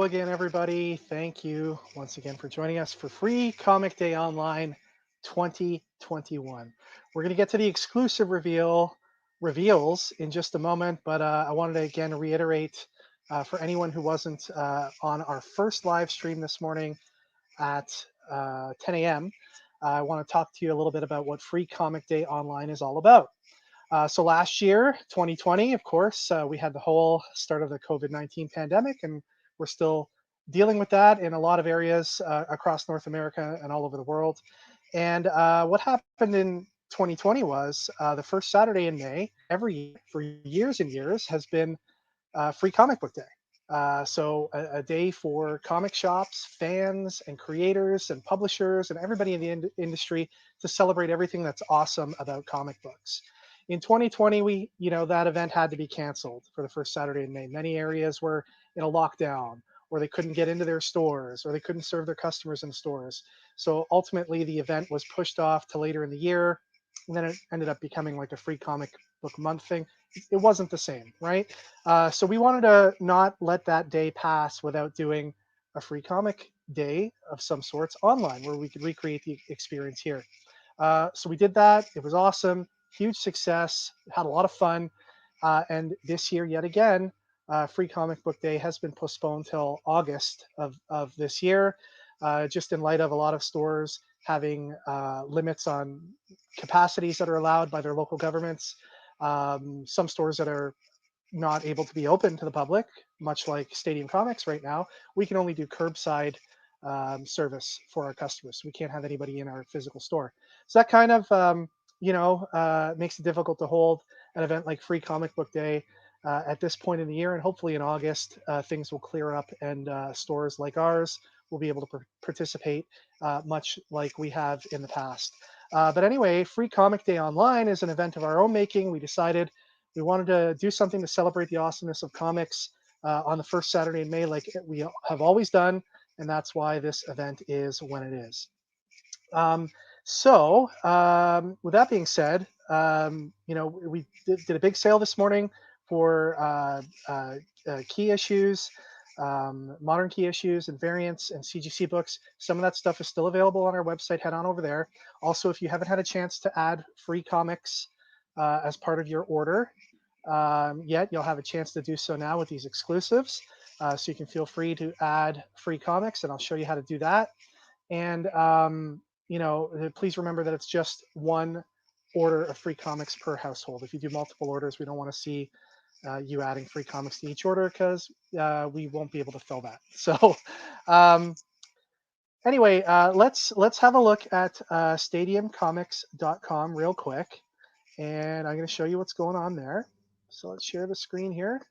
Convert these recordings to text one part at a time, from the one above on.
again, everybody. Thank you once again for joining us for Free Comic Day Online 2021. We're going to get to the exclusive reveals in just a moment, but I wanted to again reiterate for anyone who wasn't on our first live stream this morning at 10 a.m. I want to talk to you a little bit about what Free Comic Day Online is all about. So last year, 2020, of course, we had the whole start of the COVID-19 pandemic, and we're still dealing with that in a lot of areas across North America and all over the world. And what happened in 2020 was the first Saturday in May, every year for years and years, has been Free Comic Book Day. So a day for comic shops, fans, and creators, and publishers, and everybody in the industry to celebrate everything that's awesome about comic books. In 2020, that event had to be canceled for the first Saturday in May. Many areas were in a lockdown, or they couldn't get into their stores, or they couldn't serve their customers in stores. So ultimately, the event was pushed off to later in the year, and then it ended up becoming like a Free Comic Book Month thing. It wasn't the same, right? So we wanted to not let that day pass without doing a Free Comic Day of some sorts online, where we could recreate the experience here. So we did that. It was awesome. Huge success, had a lot of fun. And this year, yet again, Free Comic Book Day has been postponed till August of this year, just in light of a lot of stores having limits on capacities that are allowed by their local governments. Some stores that are not able to be open to the public, much like Stadium Comics right now. We can only do curbside service for our customers. We can't have anybody in our physical store. So that kind of makes it difficult to hold an event like Free Comic Book Day at this point in the year. And hopefully in August, things will clear up and stores like ours will be able to participate much like we have in the past. But anyway, Free Comic Day Online is an event of our own making. We decided we wanted to do something to celebrate the awesomeness of comics on the first Saturday in May, like we have always done. And that's why this event is when it is. With that being said, we did a big sale this morning for key issues, modern key issues and variants and CGC books. Some of that stuff is still available on our website. Head on over there. Also, if you haven't had a chance to add free comics as part of your order yet, you'll have a chance to do so now with these exclusives. So you can feel free to add free comics, and I'll show you how to do that. And please remember that it's just one order of free comics per household. If you do multiple orders, we don't want to see you adding free comics to each order, because we won't be able to fill that. So anyway, let's have a look at stadiumcomics.com real quick, and I'm going to show you what's going on there. So let's share the screen here.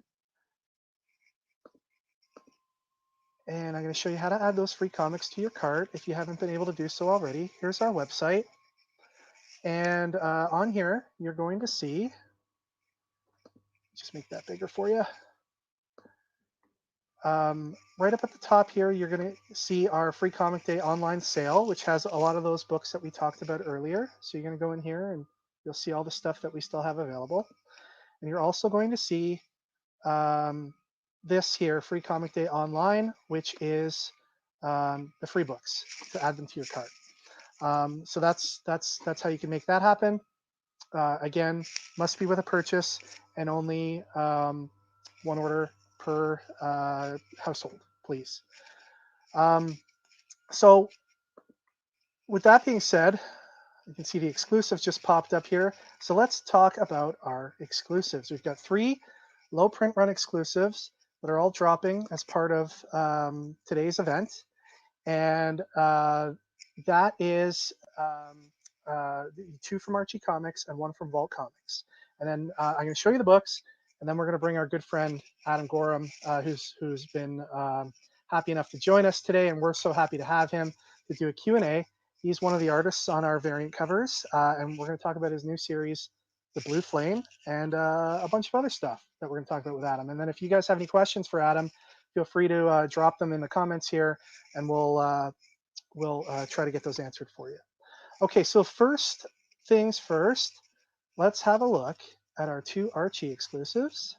And I'm going to show you how to add those free comics to your cart if you haven't been able to do so already. Here's our website. And on here, you're going to see, just make that bigger for you. Right up at the top here, you're going to see our Free Comic Day online sale, which has a lot of those books that we talked about earlier. So you're going to go in here and you'll see all the stuff that we still have available. And you're also going to see this here, Free Comic Day Online, which is the free books to add them to your cart. So that's how you can make that happen. Again, must be with a purchase and only one order per household, please. So with that being said, you can see the exclusives just popped up here. So let's talk about our exclusives. We've got 3 low print run exclusives that are all dropping as part of today's event. And that is 2 from Archie Comics and 1 from Vault Comics. And then I'm going to show you the books, and then we're going to bring our good friend Adam Gorham, who's been happy enough to join us today, and we're so happy to have him to do a Q&A. He's one of the artists on our variant covers, and we're going to talk about his new series, The Blue Flame, and a bunch of other stuff that we're going to talk about with Adam. And then if you guys have any questions for Adam, feel free to drop them in the comments here, and we'll try to get those answered for you. Okay, so first things first, let's have a look at our 2 Archie exclusives.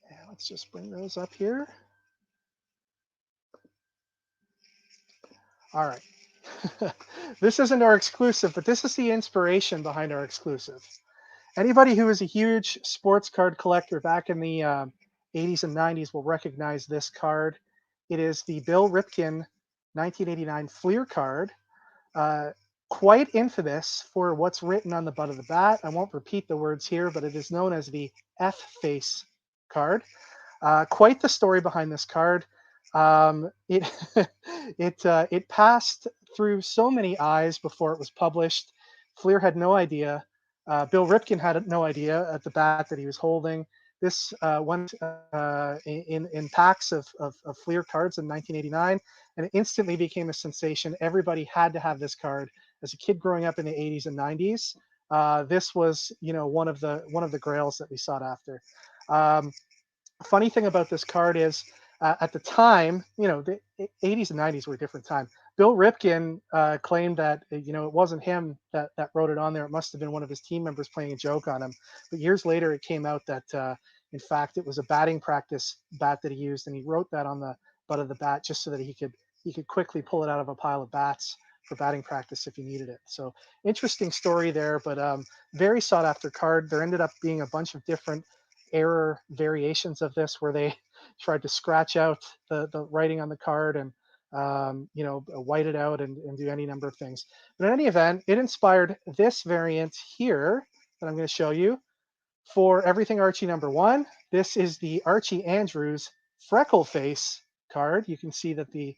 And let's just bring those up here. All right. This isn't our exclusive, but this is the inspiration behind our exclusive. Anybody who is a huge sports card collector back in the 80s and 90s will recognize this card. It is the Bill Ripken 1989 Fleer card. Uh, Quite infamous for what's written on the butt of the bat. I won't repeat the words here, but it is known as the F face card. Quite the story behind this card. It it passed through so many eyes before it was published. Fleer had no idea. Bill Ripken had no idea at the bat that he was holding. This went in packs of Fleer cards in 1989, and it instantly became a sensation. Everybody had to have this card. As a kid growing up in the 80s and 90s, this was one of the grails that we sought after. Um, Funny thing about this card is at the time, the 80s and 90s were a different time. Bill Ripken claimed that it wasn't him that wrote it on there. It must have been one of his team members playing a joke on him. But years later, it came out that in fact it was a batting practice bat that he used, and he wrote that on the butt of the bat just so that he could quickly pull it out of a pile of bats for batting practice if he needed it. So interesting story there, but very sought after card. There ended up being a bunch of different error variations of this where they tried to scratch out the writing on the card and white it out and do any number of things. But in any event, it inspired this variant here that I'm going to show you for Everything Archie #1. This is the Archie Andrews Freckle Face card. You can see that the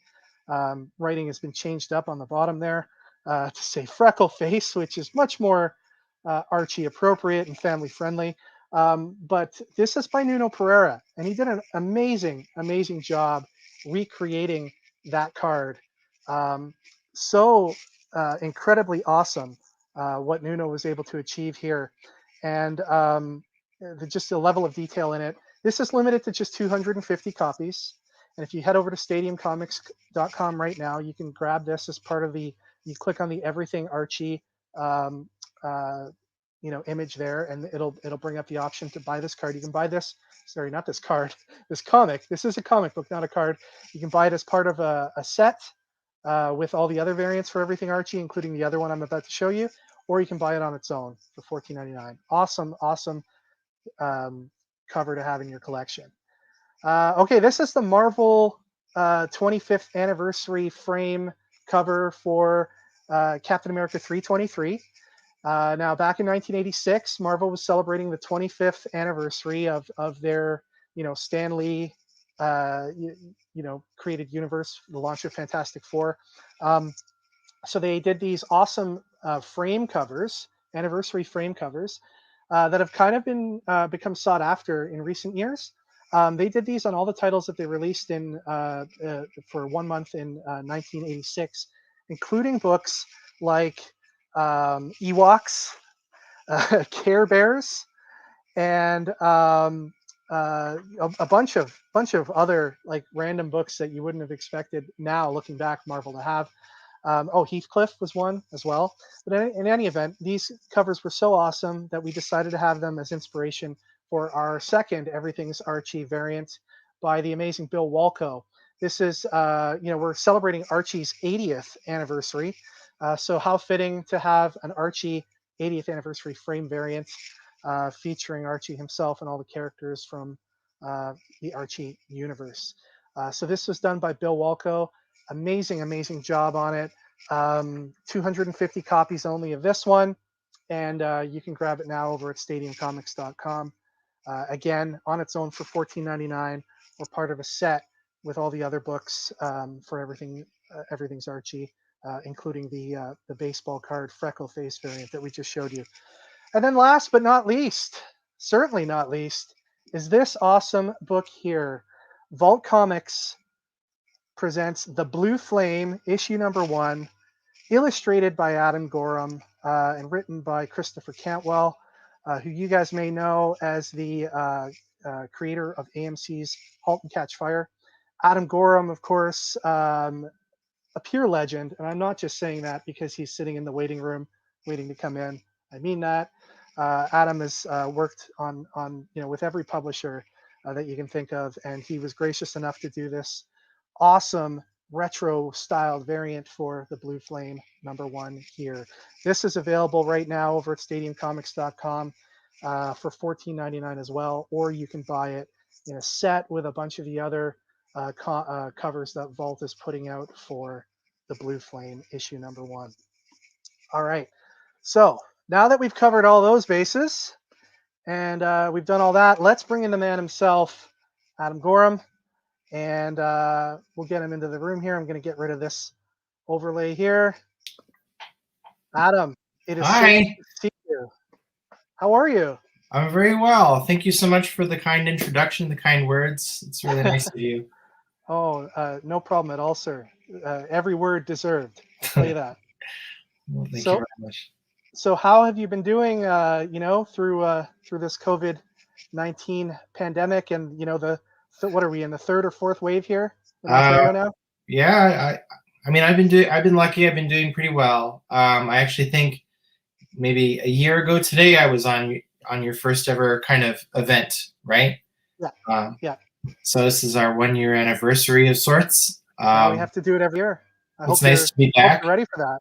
writing has been changed up on the bottom there to say Freckle Face, which is much more Archie appropriate and family friendly. But this is by Nuno Pereira, and he did an amazing, amazing job recreating that card. Um, so incredibly awesome what Nuno was able to achieve here, and just the level of detail in it. This is limited to just 250 copies, and if you head over to stadiumcomics.com right now, you can grab this as part of the. You click on the Everything Archie um, uh, image there, and it'll bring up the option to buy this card. You can buy this, sorry, not this card, this comic. This is a comic book, not a card. You can buy it as part of a set with all the other variants for Everything Archie, including the other one I'm about to show you, or you can buy it on its own for $14.99. Awesome cover to have in your collection. Okay, this is the Marvel 25th anniversary frame cover for Captain America 323. Now, back in 1986, Marvel was celebrating the 25th anniversary of their, Stan Lee, created universe, the launch of Fantastic Four. So they did these awesome frame covers, anniversary frame covers, that have kind of been become sought after in recent years. They did these on all the titles that they released in for 1 month in 1986, including books like Ewoks, Care Bears, and a bunch of other like random books that you wouldn't have expected now, looking back, Marvel to have. Heathcliff was one as well. But in any event, these covers were so awesome that we decided to have them as inspiration for our second Everything's Archie variant by the amazing Bill Walko. This is, we're celebrating Archie's 80th anniversary. So how fitting to have an Archie 80th anniversary frame variant featuring Archie himself and all the characters from the Archie universe. So this was done by Bill Walko. Amazing job on it. 250 copies only of this one, and you can grab it now over at stadiumcomics.com. Again, on its own for $14.99, or part of a set with all the other books for Everything's Archie, including the baseball card Freckle Face variant that we just showed you. And then last but not least, certainly not least, is this awesome book here. Vault Comics presents The Blue Flame, issue #1, illustrated by Adam Gorham and written by Christopher Cantwell, who you guys may know as the creator of AMC's Halt and Catch Fire. Adam Gorham, of course, a pure legend, and I'm not just saying that because he's sitting in the waiting room waiting to come in. I mean that. Adam has worked on with every publisher that you can think of, and he was gracious enough to do this awesome retro styled variant for the Blue Flame #1 here. This is available right now over at stadiumcomics.com for $14.99 as well, or you can buy it in a set with a bunch of the other covers that Vault is putting out for the Blue Flame issue #1. All right, so now that we've covered all those bases and we've done all that, let's bring in the man himself, Adam Gorham, and we'll get him into the room here. I'm going to get rid of this overlay here. Adam, it is so good Hi. to see you. How are you? I'm very well. Thank you so much for the kind introduction, the kind words. It's really nice of you. Oh, no problem at all, sir. Every word deserved. I'll tell you that. Well, thank you very much. So how have you been doing, through this COVID-19 pandemic, and what are we in, the third or fourth wave here in Ontario now? Yeah, I mean, I've been lucky. I've been doing pretty well. I actually think maybe a year ago today I was on your first ever kind of event, right? Yeah. Yeah. So this is our 1-year anniversary of sorts. Now we have to do it every year. It's nice to be back. You're ready for that.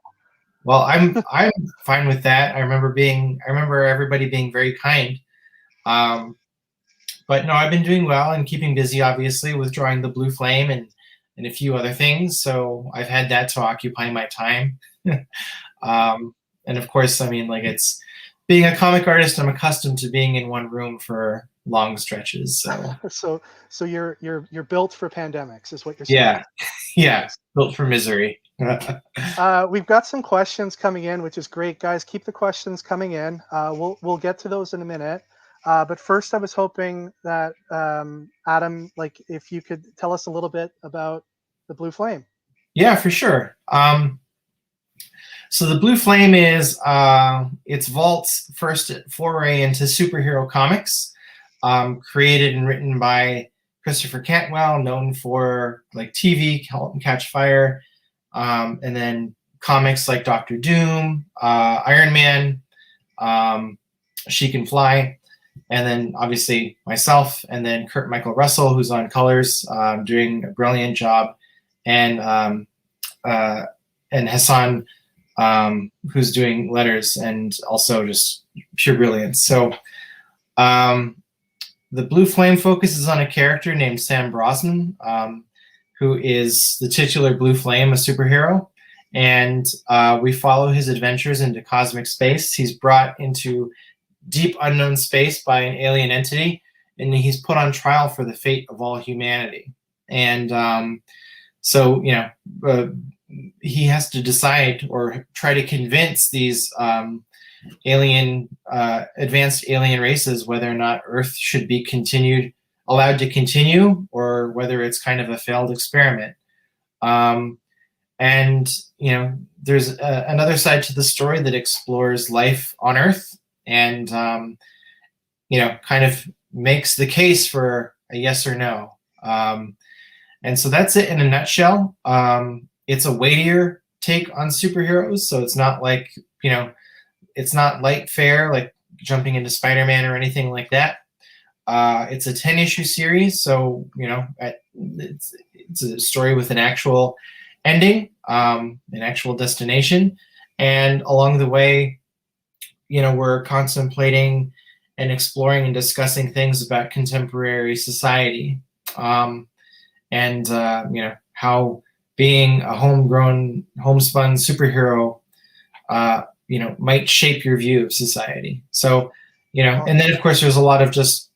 Well, I'm fine with that. I remember everybody being very kind. But no, I've been doing well and keeping busy, obviously, with drawing the Blue Flame and a few other things. So I've had that to occupy my time. And of course, I mean, like, it's being a comic artist, I'm accustomed to being in one room for long stretches. So so you're built for pandemics, is what you're saying. Yeah, built for misery. We've got some questions coming in, which is great, guys. Keep the questions coming in. We'll get to those in a minute. But first, I was hoping that Adam, like, if you could tell us a little bit about the Blue Flame. Yeah, for sure. So the Blue Flame is it's Vault's first foray into superhero comics, created and written by Christopher Cantwell, known for like TV, Halt and Catch Fire, and then comics like Doctor Doom, Iron Man, She Can Fly, and then obviously myself, and then Kurt Michael Russell, who's on colors, doing a brilliant job, and Hassan, who's doing letters and also just pure brilliance. So the Blue Flame focuses on a character named Sam Brosnan, who is the titular Blue Flame, a superhero. And we follow his adventures into cosmic space. He's brought into deep unknown space by an alien entity, and he's put on trial for the fate of all humanity. And so, he has to decide or try to convince these advanced alien races whether or not Earth should be allowed to continue, or whether it's kind of a failed experiment. And there's another side to the story that explores life on Earth, and kind of makes the case for a yes or no. And so that's it in a nutshell. It's a weightier take on superheroes, so it's not like, it's not light fare like jumping into Spider-Man or anything like that. It's a 10-issue series, so it's a story with an actual ending, an actual destination, and along the way, we're contemplating and exploring and discussing things about contemporary society, and how being a homegrown, homespun superhero, might shape your view of society. So, and then of course there's a lot of just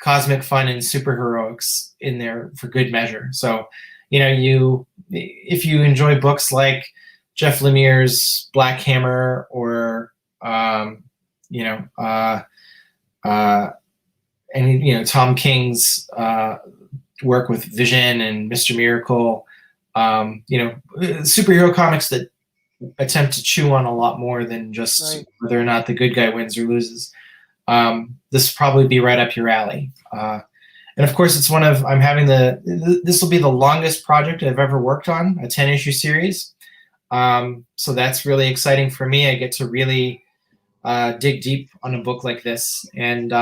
cosmic fun and superheroics in there for good measure. So, if you enjoy books like Jeff Lemire's Black Hammer, or Tom King's work with Vision and Mr. Miracle, superhero comics that attempt to chew on a lot more than just whether or not the good guy wins or loses. This will probably be right up your alley. And of course, this will be the longest project I've ever worked on, a 10-issue series. So that's really exciting for me. I get to really dig deep on a book like this. And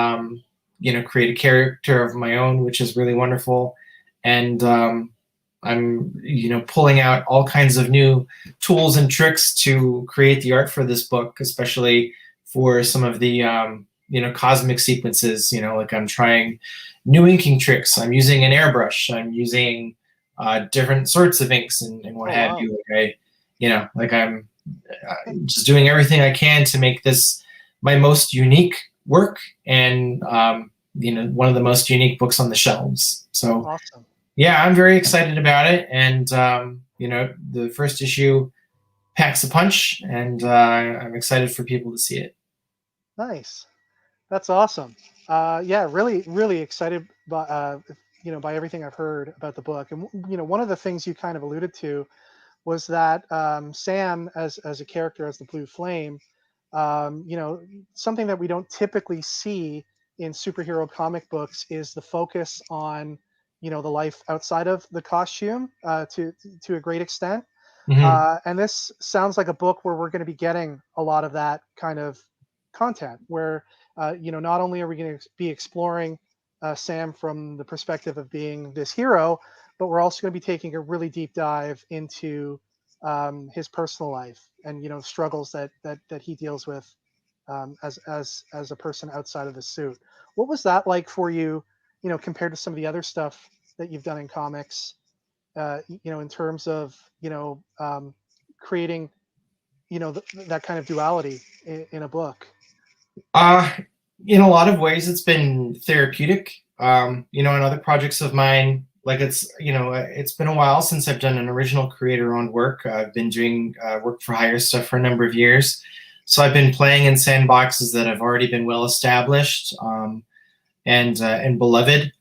create a character of my own, which is really wonderful. And I'm pulling out all kinds of new tools and tricks to create the art for this book, especially for some of the cosmic sequences. Like I'm trying new inking tricks. I'm using an airbrush. I'm using different sorts of inks and what Oh, have wow. you. I'm just doing everything I can to make this my most unique work and one of the most unique books on the shelves. So Awesome. yeah, I'm very excited about it, and the first issue packs a punch, and I'm excited for people to see it. Nice. That's awesome. Yeah, really, really excited by by everything I've heard about the book. And one of the things you kind of alluded to was that Sam, as a character, as the Blue Flame, something that we don't typically see in superhero comic books is the focus on the life outside of the costume to a great extent. Mm-hmm. And this sounds like a book where we're going to be getting a lot of that kind of content, where not only are we going to be exploring Sam from the perspective of being this hero, but we're also going to be taking a really deep dive into his personal life and struggles that he deals with as a person outside of the suit. What was that like for you? Compared to some of the other stuff that you've done in comics, in terms of creating that kind of duality in a book. Uh, in a lot of ways, it's been therapeutic. In other projects of mine, like it's been a while since I've done an original creator-owned work. I've been doing work for hire stuff for a number of years. So I've been playing in sandboxes that have already been well established and beloved,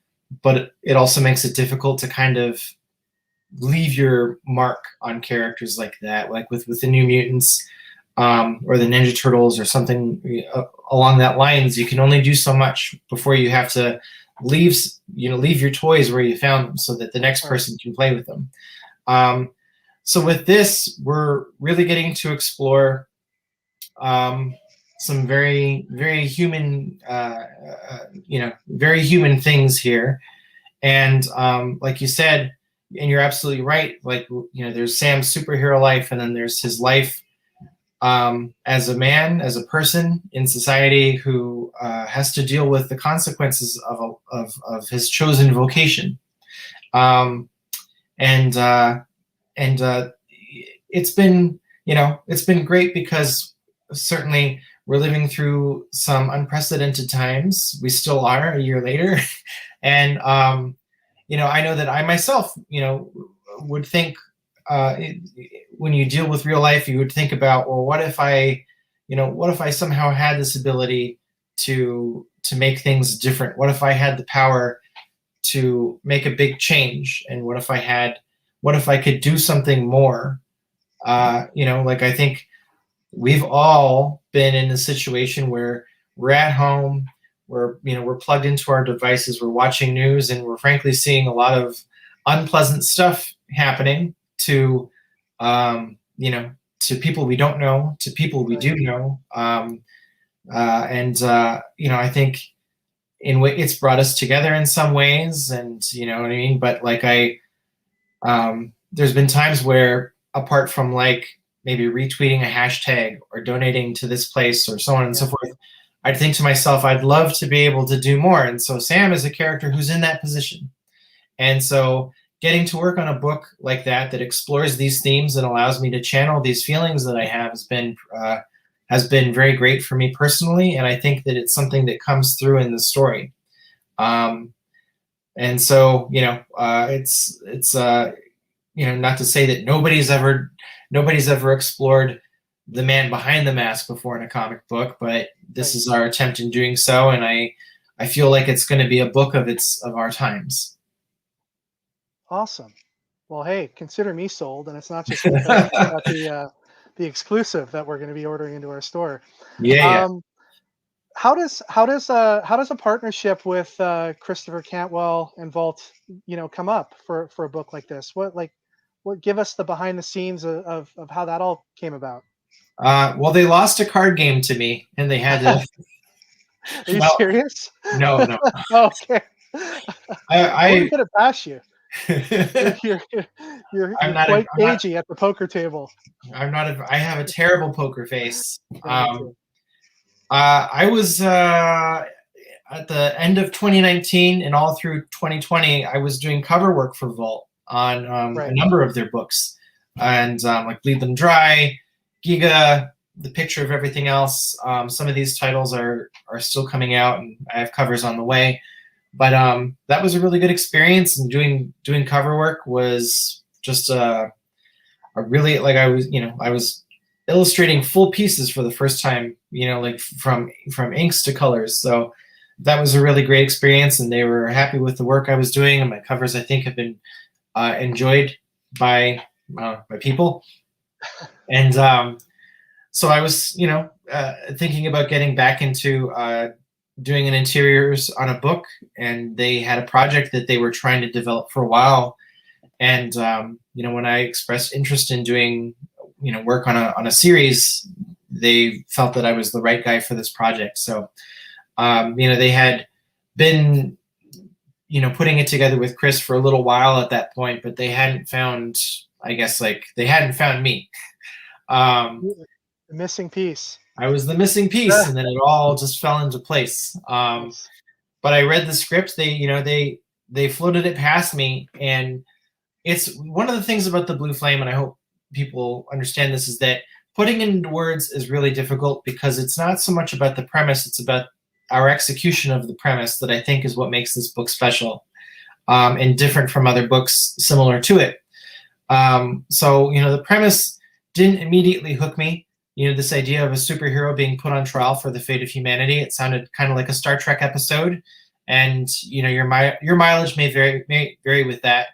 but it also makes it difficult to kind of leave your mark on characters like that, like with the New Mutants or the Ninja Turtles or something along that lines. You can only do so much before you have to leave your toys where you found them, so that the next person can play with them. So with this, we're really getting to explore some very, very human, very human things here. And like you said, and you're absolutely right. Like, there's Sam's superhero life, and then there's his life as a man, as a person in society who has to deal with the consequences of his chosen vocation. Um, and it's been it's been great, because certainly we're living through some unprecedented times. We still are a year later, and I know that I myself would think when you deal with real life, you would think about, well, what if I somehow had this ability to make things different? What if I had the power to make a big change? And what if I could do something more? Like, I think we've all been in a situation where we're at home, we're plugged into our devices, we're watching news, and we're frankly seeing a lot of unpleasant stuff happening to to people we don't know, to people we do know. I think it's brought us together in some ways, and you know what I mean. But like there's been times where, apart from like maybe retweeting a hashtag or donating to this place or so on and so forth, I'd think to myself, I'd love to be able to do more. And so Sam is a character who's in that position. And so getting to work on a book like that explores these themes and allows me to channel these feelings that I have has been very great for me personally. And I think that it's something that comes through in the story. And so, it's not to say that nobody's ever explored the man behind the mask before in a comic book, but this is our attempt in doing so. And I feel like it's going to be a book of our times. Awesome. Well, hey, consider me sold, and it's not just because I got the exclusive that we're going to be ordering into our store. Yeah. How does a partnership with Christopher Cantwell and Vault, come up for a book like this? What give us the behind the scenes of how that all came about? Well, they lost a card game to me, and they had to Are you Well, serious? no, no. Okay. I wouldn't I, put it past you. You're I you're I'm you're not a, quite cagey at the poker table. I have a terrible poker face. Yeah, me too. I was at the end of 2019 and all through 2020, I was doing cover work for Vault on a Right. number of their books, and like Bleed Them Dry, Giga, The Picture of Everything Else. Some of these titles are still coming out, and I have covers on the way. But that was a really good experience, and doing cover work was just a really, like, I was illustrating full pieces for the first time, like from inks to colors. So that was a really great experience, and they were happy with the work I was doing, and my covers, I think, have been enjoyed by people. And so I was, thinking about getting back into doing an interiors on a book, and they had a project that they were trying to develop for a while. And when I expressed interest in doing, work on a series, they felt that I was the right guy for this project. So they had been, putting it together with Chris for a little while at that point, but they hadn't found, I guess, like, they hadn't found me. The missing piece. I was the missing piece, and then it all just fell into place. Nice. But I read the script. They floated it past me, and it's one of the things about the Blue Flame, and I hope people understand this, is that putting it into words is really difficult, because it's not so much about the premise, it's about our execution of the premise that I think is what makes this book special, and different from other books similar to it. So the premise didn't immediately hook me. This idea of a superhero being put on trial for the fate of humanity, it sounded kind of like a Star Trek episode, and your mileage may vary with that,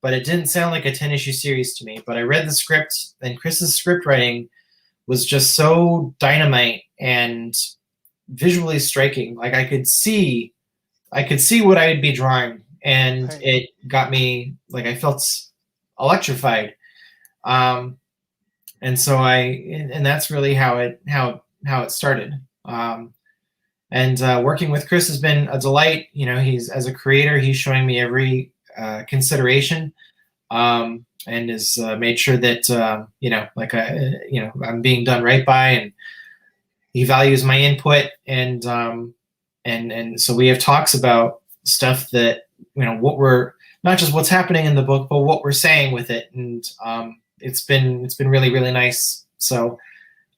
but it didn't sound like a 10-issue series to me. But I read the script, and Chris's script writing was just so dynamite and visually striking. Like, I could see what I'd be drawing, and Right. it got me, like, I felt electrified. And so and that's really how it started. And working with Chris has been a delight. He's, as a creator, he's showing me every consideration, and has made sure that I'm being done right by, and he values my input. And so we have talks about stuff that, what we're, not just what's happening in the book, but what we're saying with it. And it's been really, really nice. So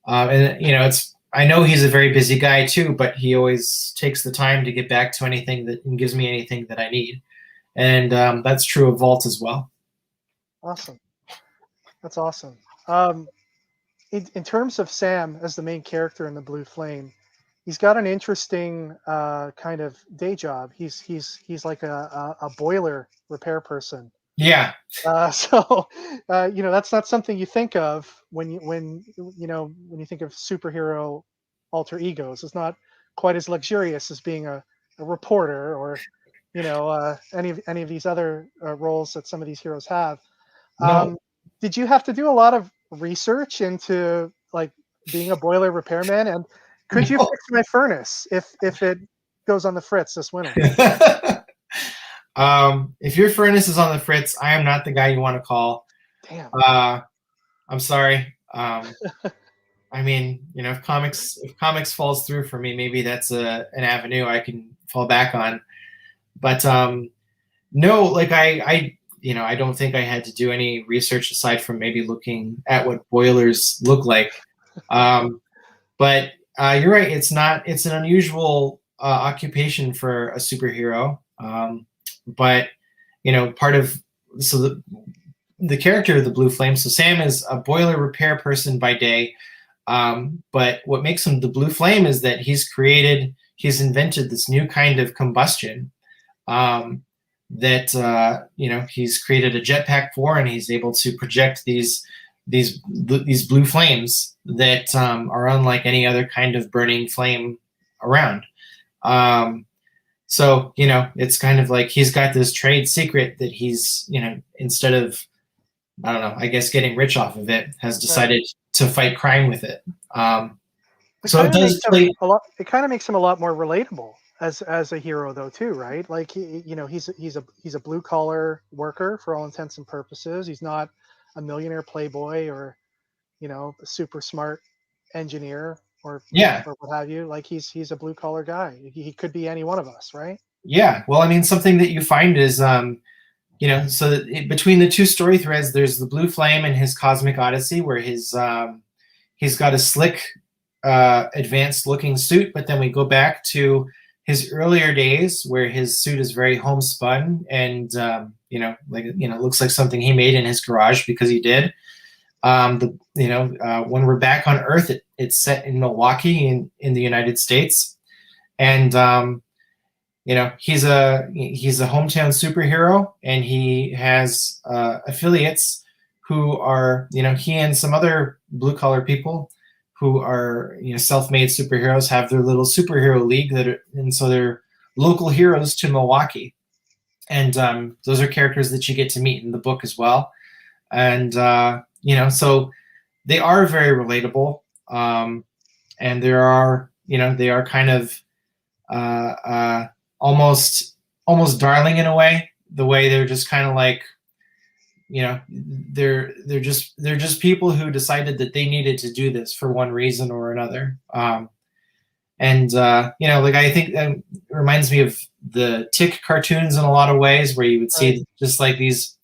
I know he's a very busy guy too, but he always takes the time to get back to anything and gives me anything that I need. And that's true of Vault as well. Awesome. That's awesome. In terms of Sam as the main character in the Blue Flame, he's got an interesting kind of day job. He's like a boiler repair person. Yeah. So that's not something you think of when you think of superhero alter egos. It's not quite as luxurious as being a reporter, or any of these other roles that some of these heroes have. No. Did you have to do a lot of research into, like, being a boiler repairman? And could you fix my furnace if it goes on the fritz this winter? If your furnace is on the fritz, I am not the guy you want to call. Damn. I'm sorry. I mean, if comics falls through for me, maybe that's an avenue I can fall back on. But no, like, I don't think I had to do any research aside from maybe looking at what boilers look like. But you're right. It's an unusual occupation for a superhero. But part of, so the character of the Blue Flame. So Sam is a boiler repair person by day. But what makes him the Blue Flame is that he's invented this new kind of combustion. That he's created a jetpack for, and he's able to project these blue flames that are unlike any other kind of burning flame around. So it's kind of like he's got this trade secret that he's, instead of, I guess, getting rich off of it, has decided to fight crime with it. So it does play. It kind of makes him a lot more relatable as a hero, though, too, right? Like he's a blue collar worker for all intents and purposes. He's not a millionaire playboy or a super smart engineer or Yeah. or what have you. Like he's a blue collar guy. He could be any one of us, right? Yeah. Well, I mean, something that you find is so that between the two story threads, there's the Blue Flame and his Cosmic Odyssey, where he's got a slick, advanced looking suit, but then we go back to his earlier days where his suit is very homespun and looks like something he made in his garage because he did. When we're back on Earth, it's set in Milwaukee in the United States, and he's a hometown superhero, and he has affiliates who are he and some other blue collar people who are self-made superheroes have their little superhero league and so they're local heroes to Milwaukee, and those are characters that you get to meet in the book as well, and so they are very relatable, and they are kind of almost darling in a way. The way they're just kind of like, they're just people who decided that they needed to do this for one reason or another. I think that reminds me of the Tick cartoons in a lot of ways, where you would see just like these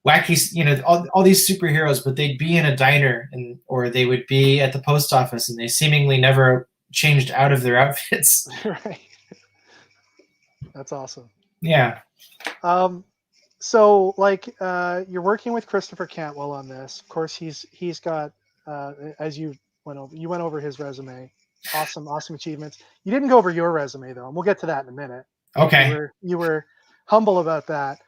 wacky, all these superheroes, but they'd be in a diner or they would be at the post office, and they seemingly never changed out of their outfits. Right. That's awesome. Yeah. So you're working with Christopher Cantwell on this. Of course, he's got as you went over his resume. Awesome achievements. You didn't go over your resume though, and we'll get to that in a minute. Okay. You were humble about that.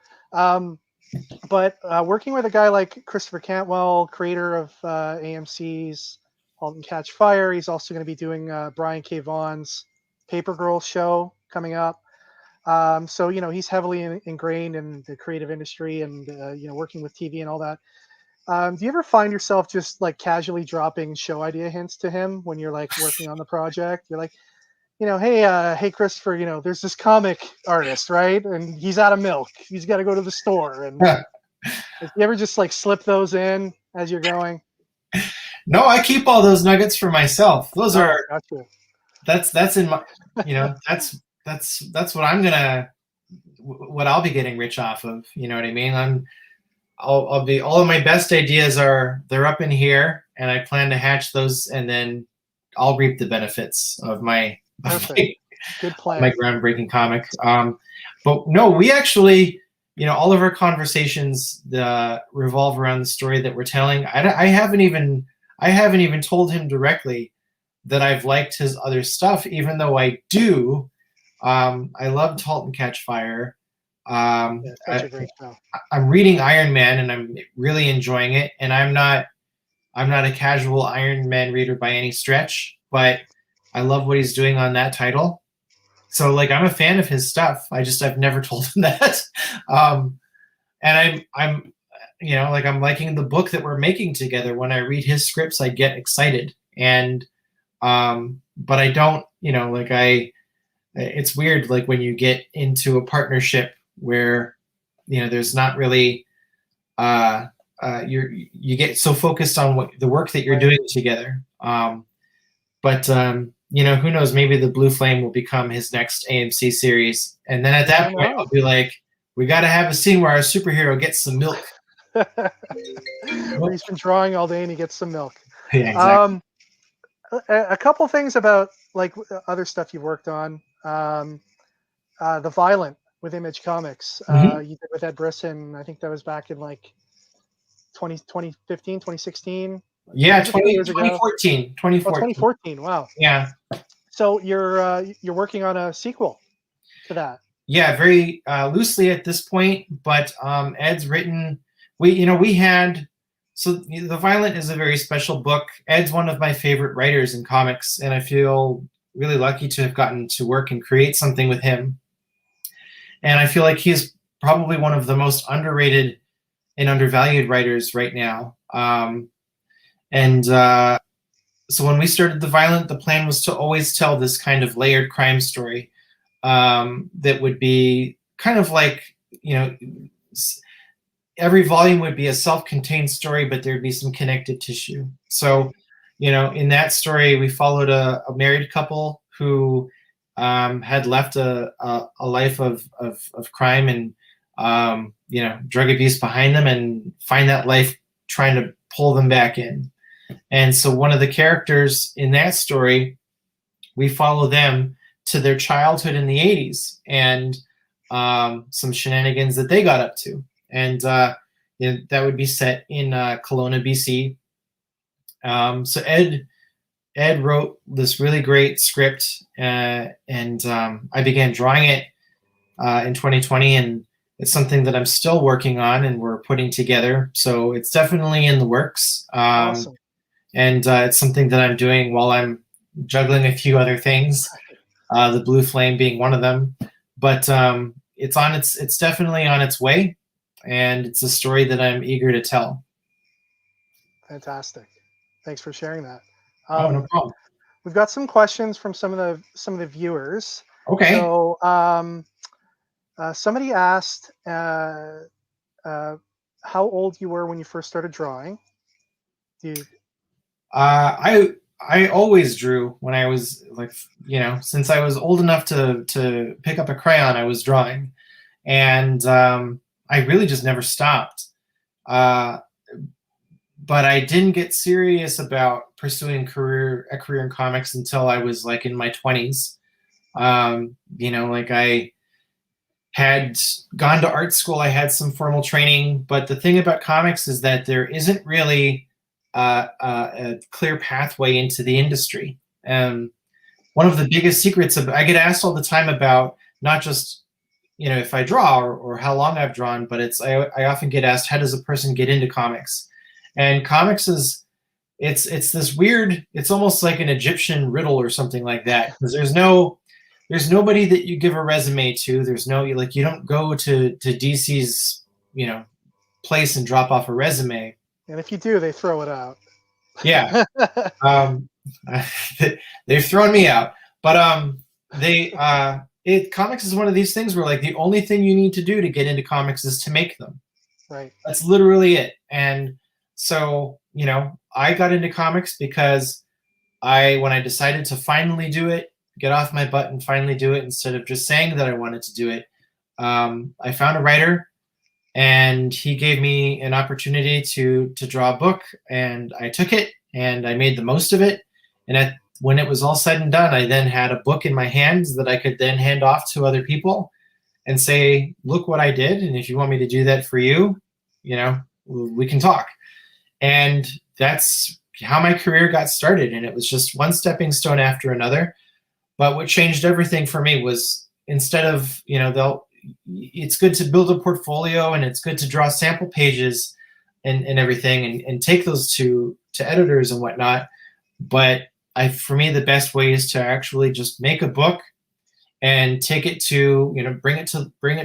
But working with a guy like Christopher Cantwell, creator of AMC's *Halt and Catch Fire*, he's also going to be doing Brian K. Vaughan's Paper Girls show coming up. So he's heavily ingrained in the creative industry and working with TV and all that. Do you ever find yourself just like casually dropping show idea hints to him when you're like working on the project? You're like, hey Christopher, there's this comic artist, right? And he's out of milk. He's got to go to the store. And you ever just like slip those in as you're going? No, I keep all those nuggets for myself. Those are gotcha. That's in my that's what I'll be getting rich off of. You know what I mean? I'll be all of my best ideas they're up in here, and I plan to hatch those, and then I'll reap the benefits of my good plan. My groundbreaking comic. But no, we actually, all of our conversations revolve around the story that we're telling. I haven't even told him directly that I've liked his other stuff, even though I do. I loved *Halt and Catch Fire*. Such a great show. I'm reading Iron Man, and I'm really enjoying it. And I'm not a casual Iron Man reader by any stretch, but I love what he's doing on that title. So I'm a fan of his stuff. I've never told him that. And I'm I'm liking the book that we're making together. When I read his scripts, I get excited. And but I don't, it's weird when you get into a partnership where there's not really you get so focused on the work that you're doing together. But who knows, maybe the Blue Flame will become his next AMC series, and then at that point I'll be like, we got to have a scene where our superhero gets some milk. He's been drawing all day and he gets some milk. Yeah, exactly. A couple things about other stuff you've worked on. The Violent with Image Comics. You did with Ed Brisson. I think that was back in 2015, 2016. Yeah, 2014. 2014. Wow. Yeah. So you're working on a sequel to that. Yeah, very loosely at this point, but Ed's written. We had. So The Violent is a very special book. Ed's one of my favorite writers in comics, and I feel really lucky to have gotten to work and create something with him. And I feel like he's probably one of the most underrated and undervalued writers right now. so when we started the plan was to always tell this kind of layered crime story, that would be kind of like, you know, every volume would be a self-contained story, but there'd be some connected tissue. So, you know, in that story, we followed a married couple who had left a life of crime and, you know, drug abuse behind them, and find that life trying to pull them back in. And so one of the characters in that story, we follow them to their childhood in the 80s, and some shenanigans that they got up to. And you know, that would be set in Kelowna, BC. So Ed wrote this really great script, and I began drawing it in 2020, and it's something that I'm still working on and we're putting together. So it's definitely in the works. Awesome. And it's something that I'm doing while I'm juggling a few other things, the Blue Flame being one of them. But it's definitely on its way, and it's a story that I'm eager to tell. Fantastic. Thanks for sharing that. Oh, no problem. We've got some questions from some of the viewers. Okay. So somebody asked how old you were when you first started drawing. I always drew when I was, like, you know, since I was old enough to pick up a crayon, I was drawing, and I really just never stopped. But I didn't get serious about pursuing a career in comics until I was like in my 20s. You know, like I had gone to art school, I had some formal training, but the thing about comics is that there isn't really a clear pathway into the industry. One of the biggest secrets I get asked all the time about, not just, you know, if I draw or how long I've drawn, but I often get asked, how does a person get into comics? And comics is, it's this weird, it's almost like an Egyptian riddle or something like that, because there's nobody that you give a resume to. There's no, like, you don't go to DC's, you know, place and drop off a resume. And if you do, they throw it out. Yeah. They've thrown me out, but comics is one of these things where, like, the only thing you need to do to get into comics is to make them. Right. That's literally it. And so, you know, I got into comics because when I decided to finally do it, get off my butt and finally do it instead of just saying that I wanted to do it, I found a writer, and he gave me an opportunity to draw a book, and I took it and I made the most of it. And when it was all said and done, I then had a book in my hands that I could then hand off to other people and say, look what I did, and if you want me to do that for you, you know, we can talk. And that's how my career got started, and it was just one stepping stone after another. But what changed everything for me was, instead of, you know, it's good to build a portfolio and it's good to draw sample pages and everything, and take those to editors and whatnot. But for me, the best way is to actually just make a book and take it to, you know, bring it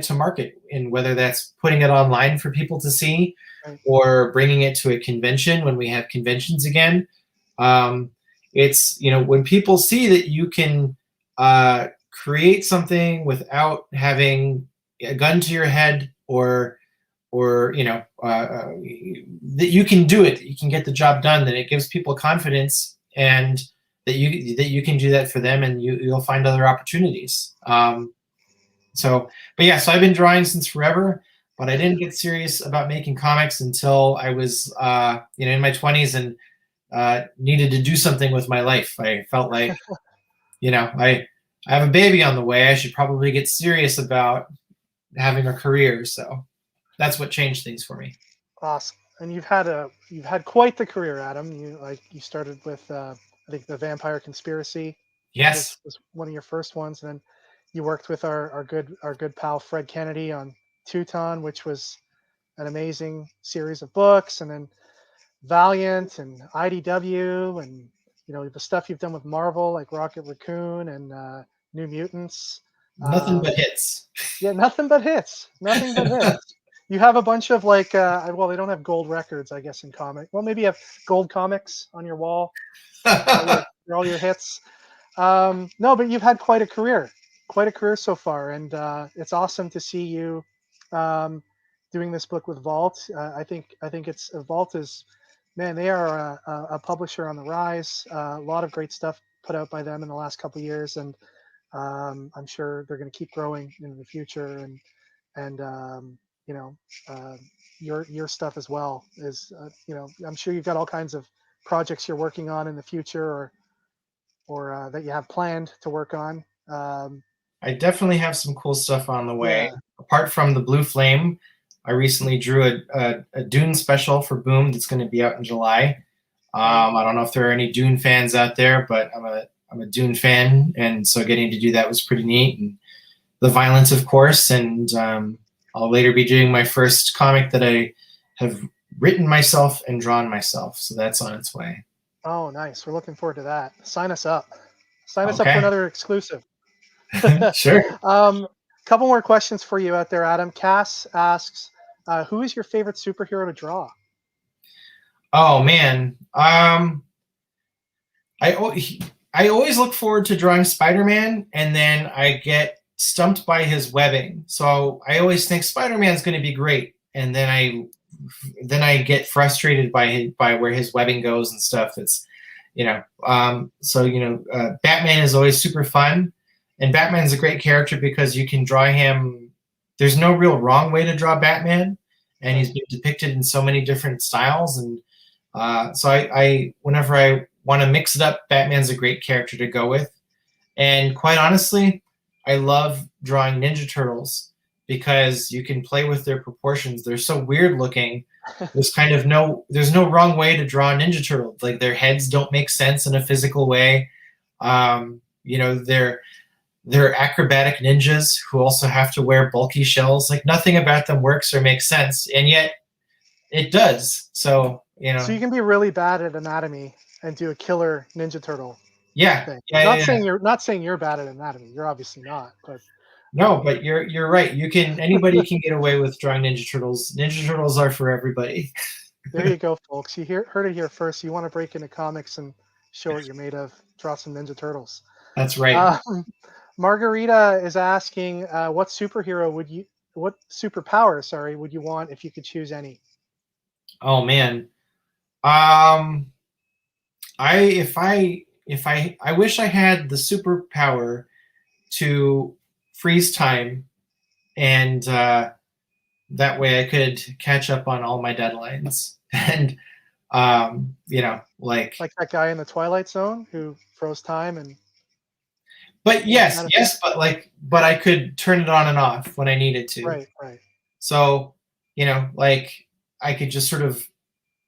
to market, and whether that's putting it online for people to see, Right. or bringing it to a convention when we have conventions again. It's, you know, when people see that you can create something without having a gun to your head, or you know, that you can do it, you can get the job done, then it gives people confidence, and that you can do that for them, and you'll find other opportunities. So I've been drawing since forever, but I didn't get serious about making comics until I was you know, in my 20s, and needed to do something with my life. I felt like, you know, I have a baby on the way. I should probably get serious about having a career. So that's what changed things for me. Awesome. And you've had quite the career, Adam. You started with I think the Vampire Conspiracy Yes. was one of your first ones, and then you worked with our good pal Fred Kennedy on Teuton, which was an amazing series of books, and then Valiant and IDW, and you know, the stuff you've done with Marvel like Rocket Raccoon and New Mutants. Nothing but hits. Yeah, nothing but hits. Nothing but hits. You have a bunch of like, well, they don't have gold records, I guess, in comic. Well, maybe you have gold comics on your wall, all your hits. No, but you've had quite a career so far, and it's awesome to see you um, doing this book with Vault. I think it's Vault is, man, they are a publisher on the rise. A lot of great stuff put out by them in the last couple of years, and I'm sure they're going to keep growing in the future. And you know, uh, your stuff as well is, I'm sure you've got all kinds of projects you're working on in the future, or that you have planned to work on. I definitely have some cool stuff on the way. Yeah. Apart from the Blue Flame, I recently drew a Dune special for Boom that's going to be out in July. I don't know if there are any Dune fans out there, but I'm a Dune fan, and so getting to do that was pretty neat. And the violence, of course, and I'll later be doing my first comic that I have written myself and drawn myself, so that's on its way. Oh, nice. We're looking forward to that. Sign us up. Sign us up for Okay. another exclusive. Sure. Couple more questions for you out there, Adam. Cass asks, who is your favorite superhero to draw? Oh man, I always look forward to drawing Spider-Man, and then I get stumped by his webbing. So I always think Spider-Man's going to be great, and then I get frustrated by where his webbing goes and stuff. It's Batman is always super fun, and Batman's a great character because you can draw him. There's no real wrong way to draw Batman, and he's been depicted in so many different styles. And so I whenever I want to mix it up, Batman's a great character to go with. And quite honestly, I love drawing Ninja Turtles because you can play with their proportions. They're so weird looking. There's no wrong way to draw a Ninja Turtle. Like, their heads don't make sense in a physical way. They're acrobatic ninjas who also have to wear bulky shells. Like, nothing about them works or makes sense, and yet it does. So So you can be really bad at anatomy and do a killer Ninja Turtle yeah, thing. yeah. Not saying you're bad at anatomy. You're obviously not. But No, but you're right. Anybody can get away with drawing Ninja Turtles. Ninja Turtles are for everybody. there you go, folks. You heard it here first. You want to break into comics and show what you're made of? Draw some Ninja Turtles. That's right. Margarita is asking, what superpower, would you want if you could choose any? Oh man. I wish I had the superpower to freeze time, and that way I could catch up on all my deadlines. And like that guy in the Twilight Zone who froze time and. But yes, but I could turn it on and off when I needed to. Right. So like, I could just sort of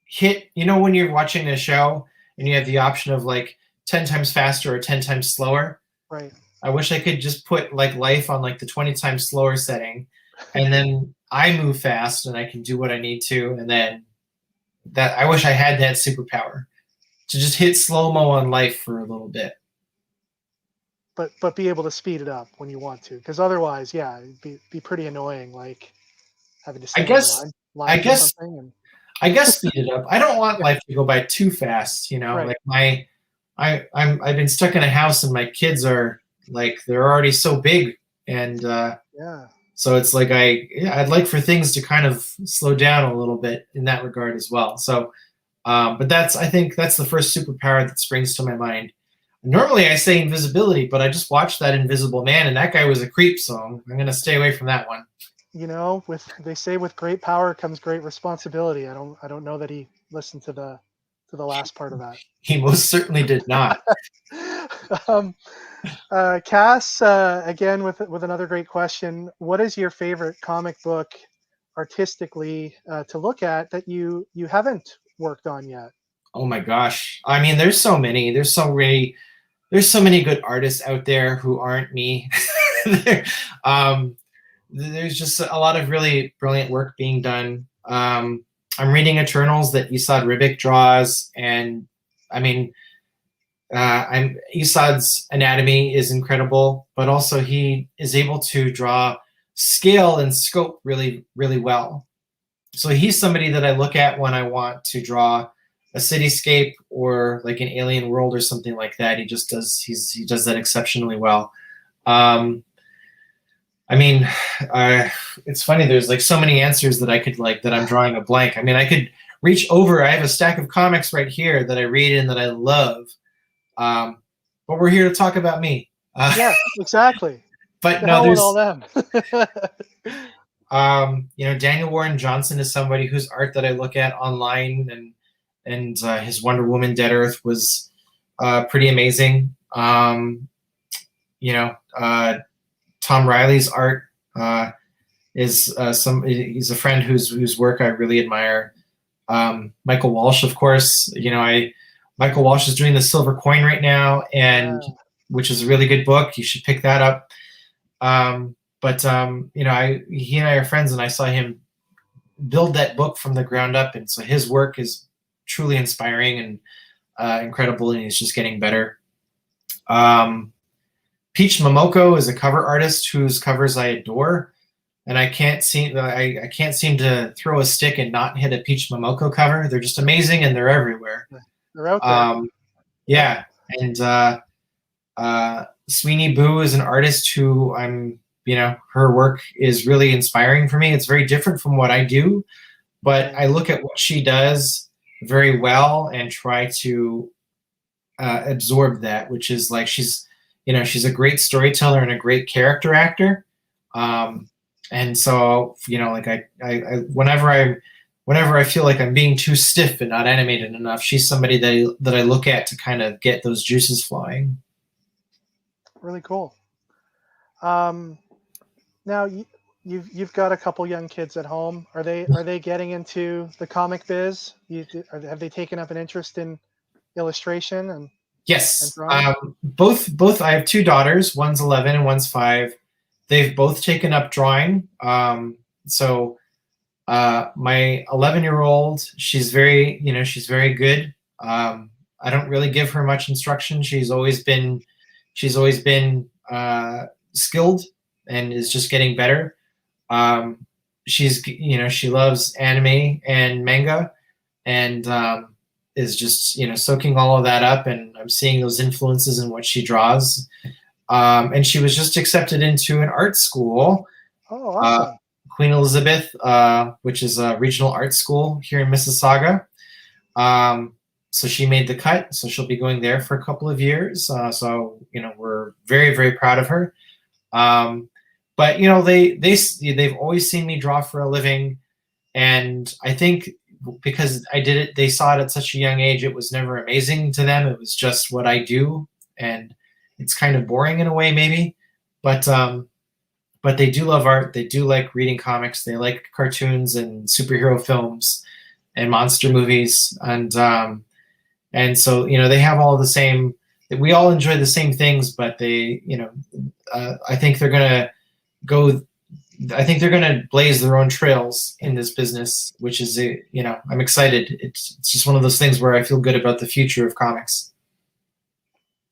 hit, when you're watching a show and you have the option of like 10 times faster or 10 times slower. Right. I wish I could just put like life on like the 20 times slower setting, and then I move fast and I can do what I need to. And then I wish I had that superpower to just hit slow-mo on life for a little bit. But be able to speed it up when you want to, because otherwise, yeah, it'd be pretty annoying, like having to say line or something. And I guess speed it up. I don't want life to go by too fast, Right. Like I've been stuck in a house, and my kids are like, they're already so big, and yeah. So it's like I'd like for things to kind of slow down a little bit in that regard as well. So, but I think that's the first superpower that springs to my mind. Normally I say invisibility, but I just watched that Invisible Man, and that guy was a creep, so I'm going to stay away from that one. They say with great power comes great responsibility. I don't know that he listened to the last part of that. He most certainly did not. Cass, again with another great question. What is your favorite comic book artistically to look at that you haven't worked on yet? Oh my gosh. I mean, there's so many. There's so many good artists out there who aren't me. There's just a lot of really brilliant work being done. I'm reading Eternals that Esad Ribic draws, and I mean, Esad's anatomy is incredible, but also he is able to draw scale and scope really, really well. So he's somebody that I look at when I want to draw a cityscape or like an alien world or something like that. He does that exceptionally well. Um, I mean, it's funny. There's like so many answers that I could like that I'm drawing a blank. I mean, I could reach over. I have a stack of comics right here that I read and that I love. But we're here to talk about me. Yeah, exactly. But The no, hell with there's all them. Daniel Warren Johnson is somebody whose art that I look at online, and his Wonder Woman Dead Earth was pretty amazing. Tom Riley's art is he's a friend whose work I really admire. Michael Walsh, of course. Michael Walsh is doing The Silver Coin right now, and which is a really good book. You should pick that up. He and I are friends, and I saw him build that book from the ground up, and so his work is truly inspiring and incredible, and he's just getting better. Peach Momoko is a cover artist whose covers I adore, and I can't seem to throw a stick and not hit a Peach Momoko cover. They're just amazing, and they're everywhere. They're out there. Yeah, and Sweeney Boo is an artist who her work is really inspiring for me. It's very different from what I do, but I look at what she does very well and try to absorb that, which is like she's a great storyteller and a great character actor. And so, whenever I feel like I'm being too stiff and not animated enough, she's somebody that I look at to kind of get those juices flowing. Really cool. Now you've got a couple young kids at home. Are they getting into the comic biz? Have they taken up an interest in illustration and? Yes. Both. I have two daughters. One's 11 and one's 5. They've both taken up drawing. So my 11-year-old, she's very good. I don't really give her much instruction. She's always been skilled and is just getting better. She loves anime and manga, and is just soaking all of that up, and I'm seeing those influences in what she draws. And she was just accepted into an art school. Oh, awesome. Queen Elizabeth, which is a regional art school here in Mississauga. So she made the cut, so she'll be going there for a couple of years. So we're very, very proud of her. But they've always seen me draw for a living, and I think because I did it, they saw it at such a young age. It was never amazing to them. It was just what I do, and it's kind of boring in a way, maybe. But they do love art. They do like reading comics. They like cartoons and superhero films and monster movies, and so they have all the same. We all enjoy the same things, but they, I think they're gonna go. I think they're going to blaze their own trails in this business, which is, I'm excited. It's just one of those things where I feel good about the future of comics.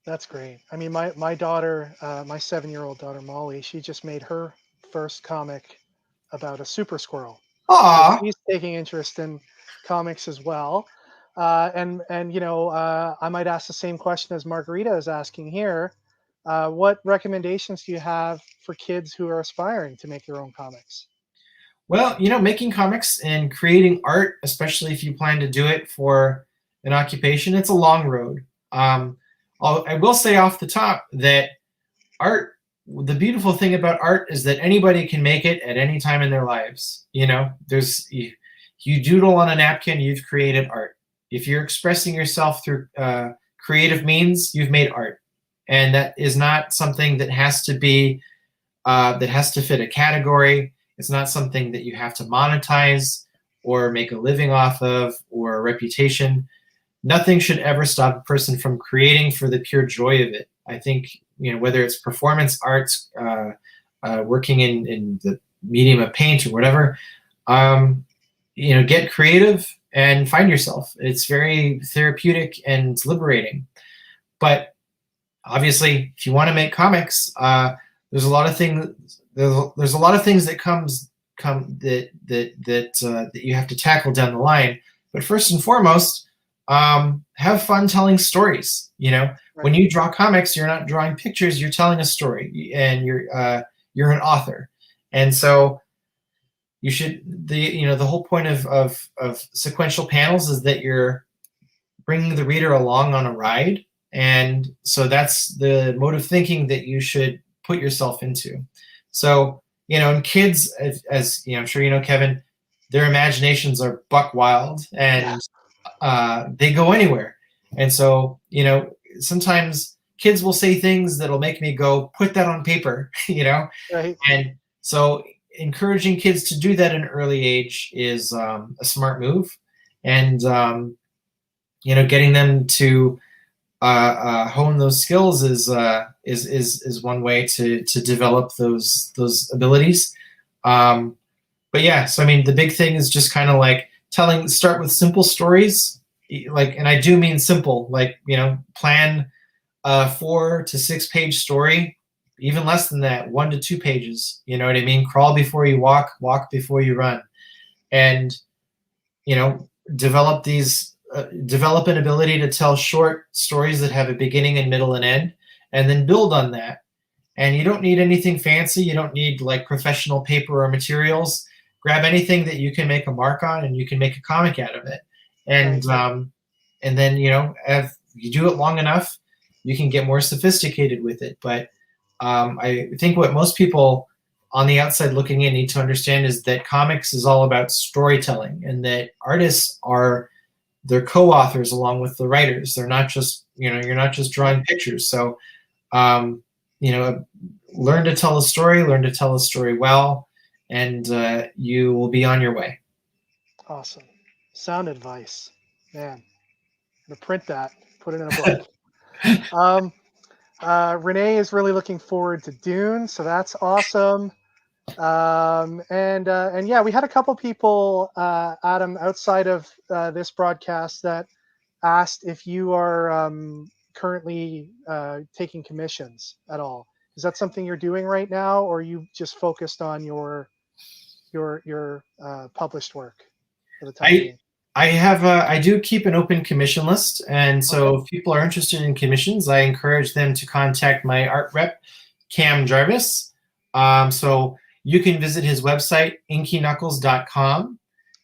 That's great. I mean, my daughter, my 7-year-old daughter, Molly, she just made her first comic about a super squirrel. Aww. So she's taking interest in comics as well. I might ask the same question as Margarita is asking here. What recommendations do you have for kids who are aspiring to make their own comics? Well, making comics and creating art, especially if you plan to do it for an occupation, it's a long road. I will say off the top that art, the beautiful thing about art is that anybody can make it at any time in their lives. You doodle on a napkin, you've created art. If you're expressing yourself through creative means, you've made art. And that is not something that has to be, that has to fit a category. It's not something that you have to monetize or make a living off of or a reputation. Nothing should ever stop a person from creating for the pure joy of it. I think, whether it's performance arts, working in the medium of paint or whatever, get creative and find yourself. It's very therapeutic and liberating. But obviously, if you want to make comics, there's a lot of things that that you have to tackle down the line. But first and foremost, have fun telling stories. When you draw comics, you're not drawing pictures; you're telling a story, and you're an author. And so you should the whole point of sequential panels is that you're bringing the reader along on a ride, and so that's the mode of thinking that you should put yourself into. So and kids, as I'm sure you know, Kevin, their imaginations are buck wild, and they go anywhere. And so sometimes kids will say things that'll make me go, put that on paper. Right. And so encouraging kids to do that at an early age is a smart move, and getting them to hone those skills is one way to develop those abilities. But yeah, so I mean, the big thing is just kind of like start with simple stories, and I do mean simple, plan a 4 to 6 page story, even less than that, 1 to 2 pages. You know what I mean? Crawl before you walk, walk before you run, and develop an ability to tell short stories that have a beginning and middle and end, and then build on that. And you don't need anything fancy. You don't need professional paper or materials. Grab anything that you can make a mark on, and you can make a comic out of it. And and then if you do it long enough, you can get more sophisticated with it. But I think what most people on the outside looking in need to understand is that comics is all about storytelling, and that artists they're co-authors along with the writers. They're not just you're not just drawing pictures. So learn to tell a story, learn to tell a story well, and you will be on your way. Awesome. Sound advice. Man, I'm going to print that, put it in a book. Renee is really looking forward to Dune, so that's awesome. And yeah, we had a couple people, Adam, outside of this broadcast that asked if you are currently taking commissions at all. Is that something you're doing right now, or are you just focused on your published work for the time being? I do keep an open commission list, and so if people are interested in commissions, I encourage them to contact my art rep, Cam Jarvis. So you can visit his website, inkyknuckles.com,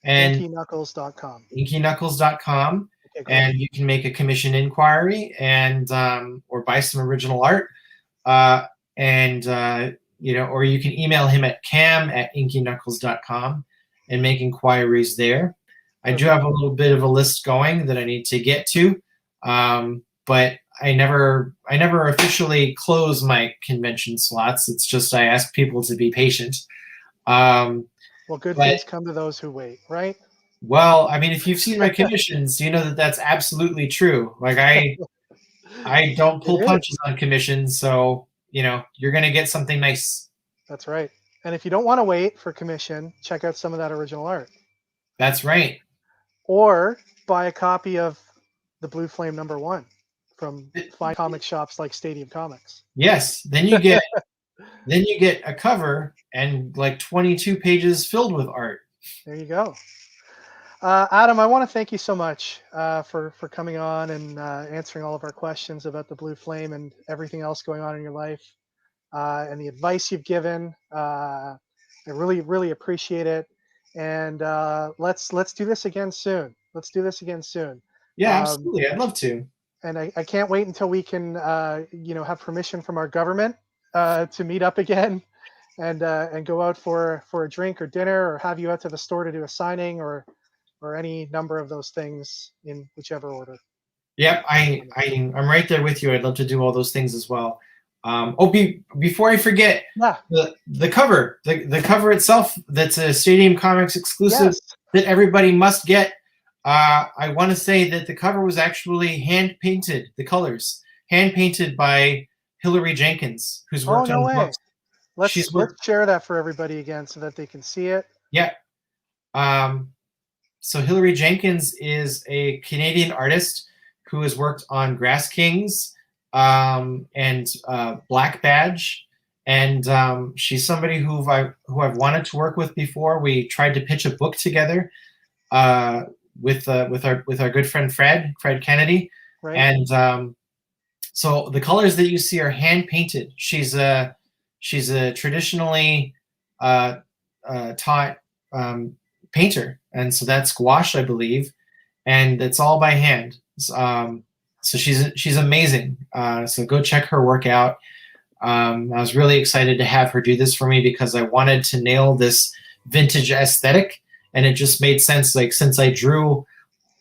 and inkyknuckles.com, and you can make a commission inquiry and or buy some original art, or you can email him at cam@inkyknuckles.com and make inquiries there. I do have a little bit of a list going that I need to get to, but I never officially close my convention slots. It's just I ask people to be patient. Well, good things come to those who wait, right? Well, I mean, if you've seen my commissions, you know that that's absolutely true. I don't pull punches on commissions, so you're gonna get something nice. That's right. And if you don't want to wait for commission, check out some of that original art. That's right. Or buy a copy of the Blue Flame #1 from fine comic shops like Stadium Comics. Yes, then you get a cover and 22 pages filled with art. There you go. Adam, I want to thank you so much for coming on and answering all of our questions about the Blue Flame and everything else going on in your life, and the advice you've given. I really, really appreciate it. And let's do this again soon. Yeah, absolutely. I'd love to. And I can't wait until we can, have permission from our government to meet up again and go out for a drink or dinner, or have you out to the store to do a signing, or any number of those things in whichever order. Yep, I'm right there with you. I'd love to do all those things as well. Before I forget, the cover, the cover itself, that's a Stadium Comics exclusive that everybody must get. I want to say that the cover was actually hand painted. The colors hand painted by Hillary Jenkins, who's worked on books. Let's share that for everybody again so that they can see it. Yeah. So Hillary Jenkins is a Canadian artist who has worked on Grass Kings and Black Badge and she's somebody who I've wanted to work with before. We tried to pitch a book together with our good friend Fred Kennedy, Right. and so the colors that you see are hand painted. She's a traditionally taught painter, and so that's gouache, I believe, and it's all by hand. So she's amazing. So go check her work out. I was really excited to have her do this for me because I wanted to nail this vintage aesthetic, and it just made sense. Like since I drew,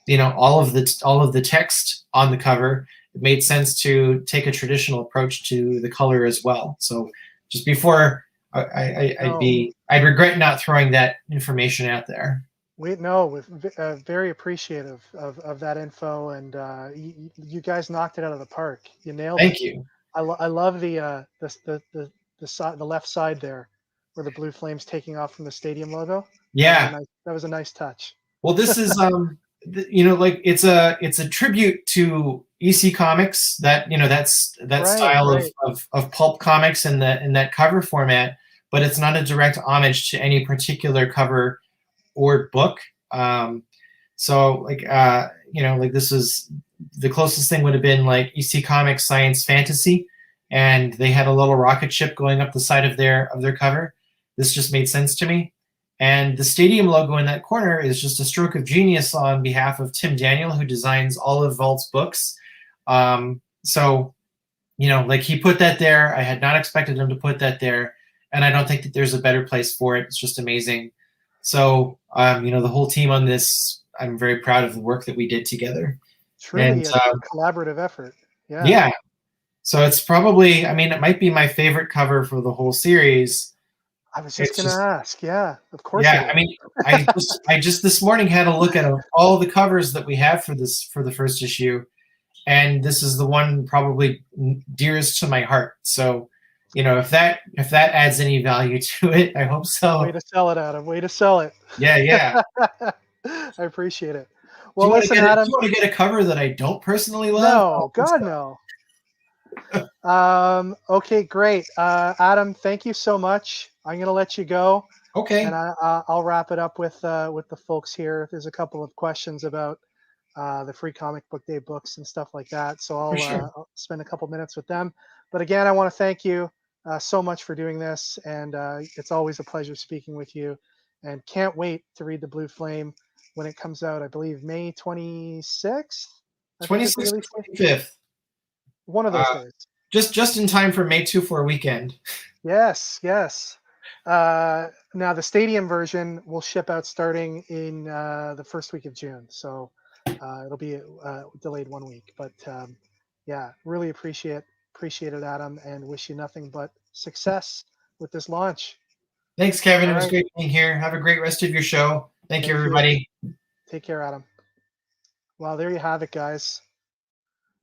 all of the text on the cover, it made sense to take a traditional approach to the color as well. So just before I'd regret not throwing that information out there. Very appreciative of that info, and you guys knocked it out of the park. You nailed it. Thank you. I love the left side there, where the blue flames taking off from the stadium logo. Yeah. That was a nice touch. Well, this is like it's a tribute to EC Comics, that Right, style right. of pulp comics in that cover format, but it's not a direct homage to any particular cover or book. So like this is the closest thing would have been like EC Comics Science Fantasy, and they had a little rocket ship going up the side of their cover. This just made sense to me. And the stadium logo in that corner is just a stroke of genius on behalf of Tim Daniel, who designs all of Vault's books. So like he put that there. I had not expected him to put that there, and I don't think that there's a better place for it. It's just amazing. So the whole team on this, I'm very proud of the work that we did together. And Truly a collaborative effort. Yeah. yeah, so it's probably, it might be my favorite cover for the whole series. I was just It's gonna just, ask. Yeah, of course it yeah, is. I just this morning had a look at all the covers that we have for the first issue, and this is the one probably dearest to my heart. So, if that adds any value to it, I hope Way so. to sell it, Adam. Way to sell it. Yeah, yeah. I appreciate it. Do Well, you want to listen, get it? Do Adam. you want to get a cover that I don't personally love? No, God, no. Okay, great. Adam, thank you so much. I'm gonna let you go, and Okay, I'll wrap it up with the folks here. There's a couple of questions about the free comic book day books and stuff like that, so for sure. I'll spend a couple minutes with them. But again, I want to thank you so much for doing this, and it's always a pleasure speaking with you. And can't wait to read the Blue Flame when it comes out. I believe May 26th. I think is the 26th release or date. 25th. One of those days. Just in time for May 2 for a weekend. Yes, yes. Now the stadium version will ship out starting in the first week of June, so it'll be delayed 1 week. But yeah, really appreciate it, Adam, and wish you nothing but success with this launch. Thanks, Kevin. All It was right, great being here. Have a great rest of your show. Thank you, thank you. everybody. Take care, Adam. Well, there you have it, guys.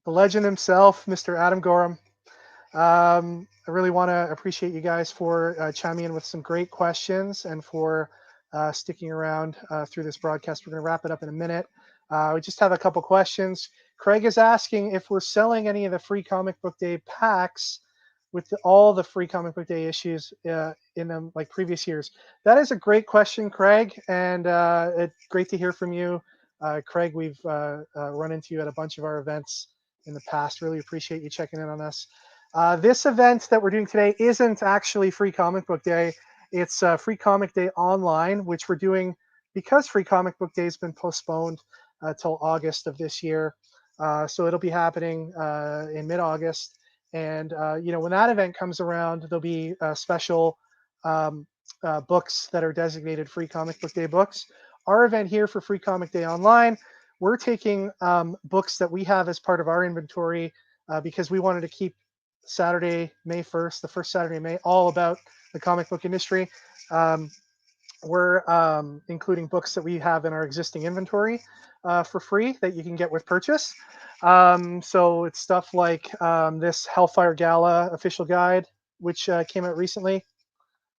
The legend himself, Mr. Adam Gorham. I really want to appreciate you guys for chiming in with some great questions and for sticking around through this broadcast. We're going to wrap it up in a minute. We just have a couple questions. Craig is asking if we're selling any of the free comic book day packs with all the free comic book day issues in them like previous years. That is a great question, Craig, and it's great to hear from you. Craig, we've run into you at a bunch of our events in the past. Really appreciate you checking in on us. This event that we're doing today isn't actually Free Comic Book Day. It's Free Comic Day Online, which we're doing because Free Comic Book Day has been postponed till August of this year. So it'll be happening in mid-August. And, when that event comes around, there'll be special books that are designated Free Comic Book Day books. Our event here for Free Comic Day Online, we're taking books that we have as part of our inventory because we wanted to keep Saturday, May 1st, the first Saturday in May, all about the comic book industry. We're including books that we have in our existing inventory for free that you can get with purchase. So it's stuff like this Hellfire Gala official guide, which came out recently.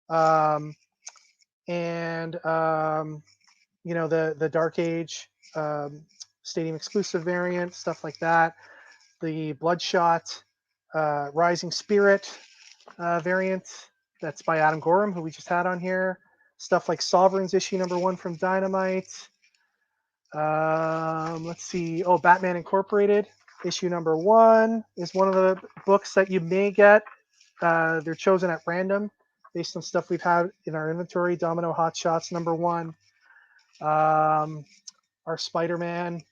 And the Dark Age Stadium exclusive variant, stuff like that. The Bloodshot Rising Spirit, variant that's by Adam Gorham, who we just had on here. Stuff like Sovereigns issue #1 from Dynamite. Let's see. Oh, Batman Incorporated issue #1 is one of the books that you may get. They're chosen at random based on stuff we've had in our inventory. Domino Hot Shots #1. Our Spider-Man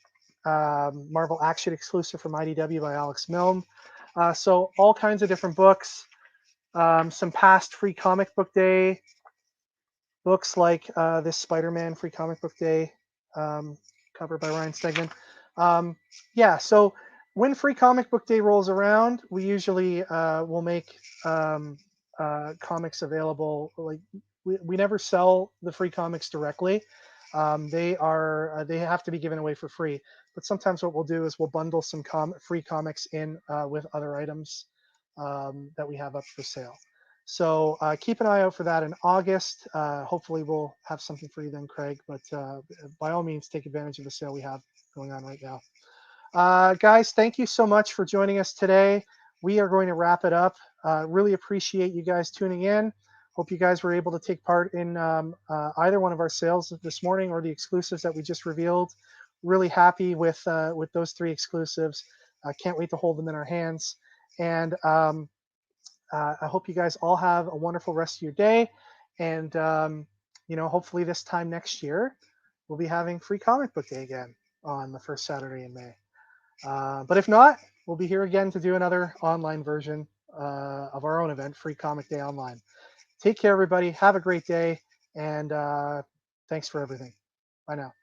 Marvel Action exclusive from IDW by Alex Milne. So all kinds of different books. Some past Free Comic Book Day books like this Spider-Man Free Comic Book Day cover by Ryan Stegman. Yeah, so when Free Comic Book Day rolls around, we usually will make comics available. Like we never sell the free comics directly. They have to be given away for free. But sometimes what we'll do is we'll bundle some free comics in with other items that we have up for sale. So keep an eye out for that in August. Hopefully we'll have something for you then, Craig. But by all means, take advantage of the sale we have going on right now. Guys, thank you so much for joining us today. We are going to wrap it up. Really appreciate you guys tuning in. Hope you guys were able to take part in either one of our sales this morning or the exclusives that we just revealed. Really happy with those 3 exclusives. Can't wait to hold them in our hands. And I hope you guys all have a wonderful rest of your day. And, hopefully this time next year, we'll be having Free Comic Book Day again on the first Saturday in May. But if not, we'll be here again to do another online version of our own event, Free Comic Day Online. Take care, everybody. Have a great day. And thanks for everything. Bye now.